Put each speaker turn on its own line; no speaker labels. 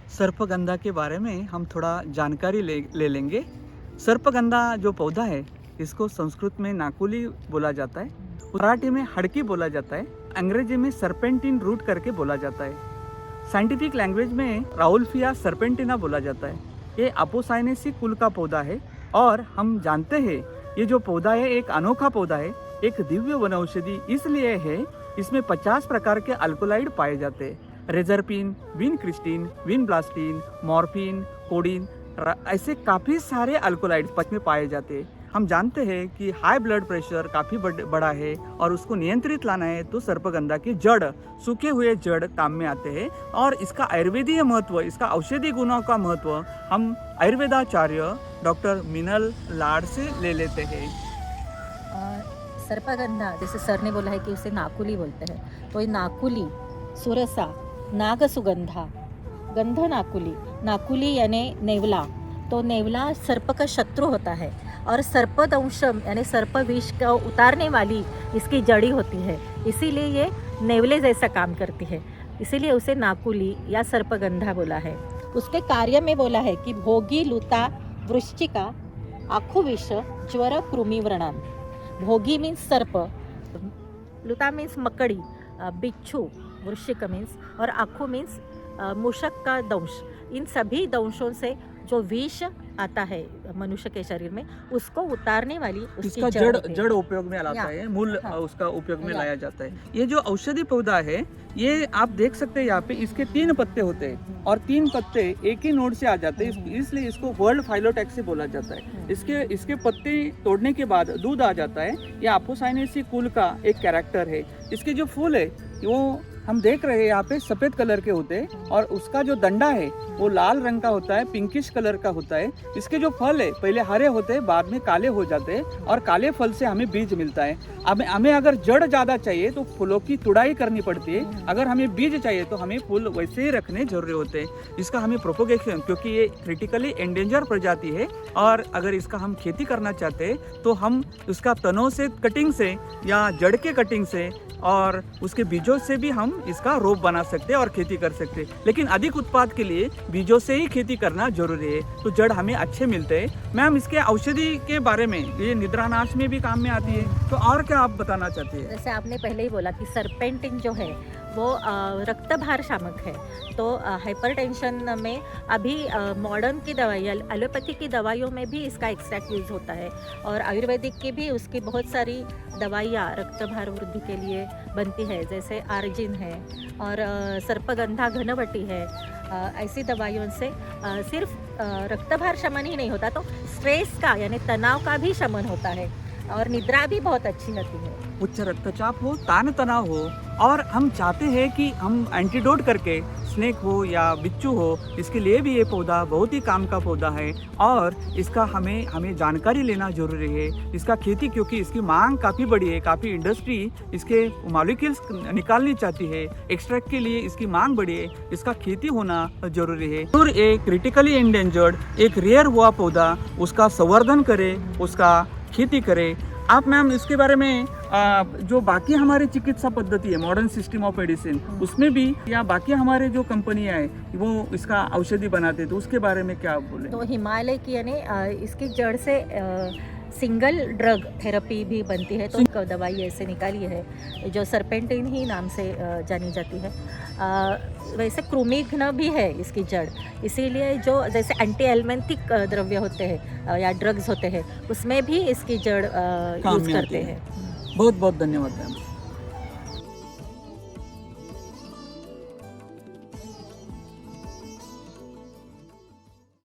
सर्पगंधा के बारे में हम थोड़ा जानकारी ले लेंगे। सर्पगंधा जो पौधा है, इसको संस्कृत में नाकुली बोला जाता है, मराठी में हड़की बोला जाता है, अंग्रेजी में सर्पेंटिन रूट करके बोला जाता है, साइंटिफिक लैंग्वेज में राउल्फिया सर्पेंटिना बोला जाता है। ये अपोसाइनेसी कुल का पौधा है और हम जानते हैं ये जो पौधा है एक अनोखा पौधा है, एक दिव्य वनौषधि इसलिए है इसमें 50 प्रकार के अल्कोलाइड पाए जाते हैं। Reserpine, vincristine, vinblastine, morphine, codeine, ऐसे काफ़ी सारे अल्कोलाइड्स पच में पाए जाते हैं। हम जानते हैं कि हाई ब्लड प्रेशर काफ़ी बड़ा है और उसको नियंत्रित लाना है तो सर्पगंधा की जड़, सूखे हुए जड़ काम में आते हैं। और इसका आयुर्वेदीय महत्व, इसका औषधि गुणों का महत्व हम आयुर्वेदाचार्य डॉक्टर मिनल लाड से ले लेते हैं।
सर्पगंधा, जैसे सर ने बोला है कि उसे नाकुली बोलते हैं, तो ये नाकुली, सुरसा, नागसुगंधा, गंध नाकुली, नाकुली यानी नेवला। तो नेवला सर्प का शत्रु होता है और सर्पदंशम यानी सर्प विष का उतारने वाली इसकी जड़ी होती है, इसीलिए ये नेवले जैसा काम करती है, इसीलिए उसे नाकुली या सर्पगंधा बोला है। उसके कार्य में बोला है कि भोगी, लुता, वृश्चिका, आखुविष, ज्वर, कृमिव्रणान। भोगी मीन्स सर्प, लुता मीन्स मकड़ी, बिच्छू, वृश्चिक मीन्स, और आखू मीन्स मूषक का दंश। इन सभी दंशों से जो विष आता है मनुष्य के शरीर में, उसको उतारने वाली उसकी
इसका जड़ उपयोग में लाता है, मूल उसका उपयोग में लाया जाता है। ये जो औषधि पौधा है, ये आप देख सकते हैं यहाँ पे इसके 3 पत्ते होते हैं और 3 पत्ते एक ही नोड से आ जाते हैं, इसलिए इसको वर्ल्ड फाइलोटैक्सी बोला जाता है। इसके पत्ते तोड़ने के बाद दूध आ जाता है। ये अपोसाइनेसी कुल का एक कैरेक्टर है। इसके जो फूल है वो हम देख रहे हैं यहाँ पे सफ़ेद कलर के होते हैं और उसका जो डंडा है वो लाल रंग का होता है, पिंकिश कलर का होता है। इसके जो फल है पहले हरे होते हैं, बाद में काले हो जाते हैं और काले फल से हमें बीज मिलता है। हमें अगर जड़ ज़्यादा चाहिए तो फूलों की तुड़ाई करनी पड़ती है, अगर हमें बीज चाहिए तो हमें फूल वैसे ही रखने जरूरी होते हैं। इसका हमें प्रोपोगेशन, क्योंकि ये क्रिटिकली एंडेंजर प्रजाति है और अगर इसका हम खेती करना चाहते हैं तो हम उसका तनों से कटिंग से या जड़ के कटिंग से और उसके बीजों से भी हम इसका रोप बना सकते हैं और खेती कर सकते हैं। लेकिन अधिक उत्पाद के लिए बीजों से ही खेती करना जरूरी है, तो जड़ हमें अच्छे मिलते हैं। मैम, इसके औषधि के बारे में, ये निद्रानाश में भी काम में आती है, तो और क्या आप बताना चाहते हैं?
जैसे आपने पहले ही बोला कि सर्पेंटिन जो है वो रक्तभार शामक है, तो हाइपरटेंशन में अभी मॉडर्न की दवाई, एलोपैथी की दवाइयों में भी इसका एक्सट्रैक्ट यूज़ होता है और आयुर्वेदिक की भी उसकी बहुत सारी दवाइयाँ रक्तभार वृद्धि के लिए बनती है, जैसे आर्जिन है और सर्पगंधा घनवटी है। ऐसी दवाइयों से सिर्फ रक्तभार शमन ही नहीं होता, तो स्ट्रेस का यानी तनाव का भी शमन होता है और निद्रा भी बहुत अच्छी होती है।
उच्च रक्तचाप हो, तान तनाव हो और हम चाहते हैं कि हम एंटीडोट करके, स्नेक हो या बिच्छू हो, इसके लिए भी ये पौधा बहुत ही काम का पौधा है और इसका हमें जानकारी लेना जरूरी है। इसका खेती, क्योंकि इसकी मांग काफ़ी बड़ी है, काफ़ी इंडस्ट्री इसके मॉलिक्यूल्स निकालनी चाहती है, एक्सट्रैक्ट के लिए इसकी मांग बड़ी है, इसका खेती होना जरूरी है। और एक क्रिटिकली एंडेंजर्ड, एक रेयर हुआ पौधा, उसका संवर्धन करे, उसका खेती करे। आप मैम इसके बारे में जो बाकी हमारी चिकित्सा पद्धति है, मॉडर्न सिस्टम ऑफ मेडिसिन, उसमें भी या बाकी हमारे जो कंपनियां हैं वो इसका औषधि बनाते हैं, तो उसके बारे में क्या आप बोले?
तो हिमालय की यानी इसकी जड़ से सिंगल ड्रग थेरेपी भी बनती है, तो एक दवाई ऐसे निकाली है जो सर्पेंटिन ही नाम से जानी जाती है। वैसे कृमिघ्न भी है इसकी जड़, इसीलिए जो जैसे एंटी एल्मेंथिक द्रव्य होते हैं या ड्रग्स होते हैं, उसमें भी इसकी जड़ यूज़ करते हैं।
बहुत बहुत धन्यवाद मैम।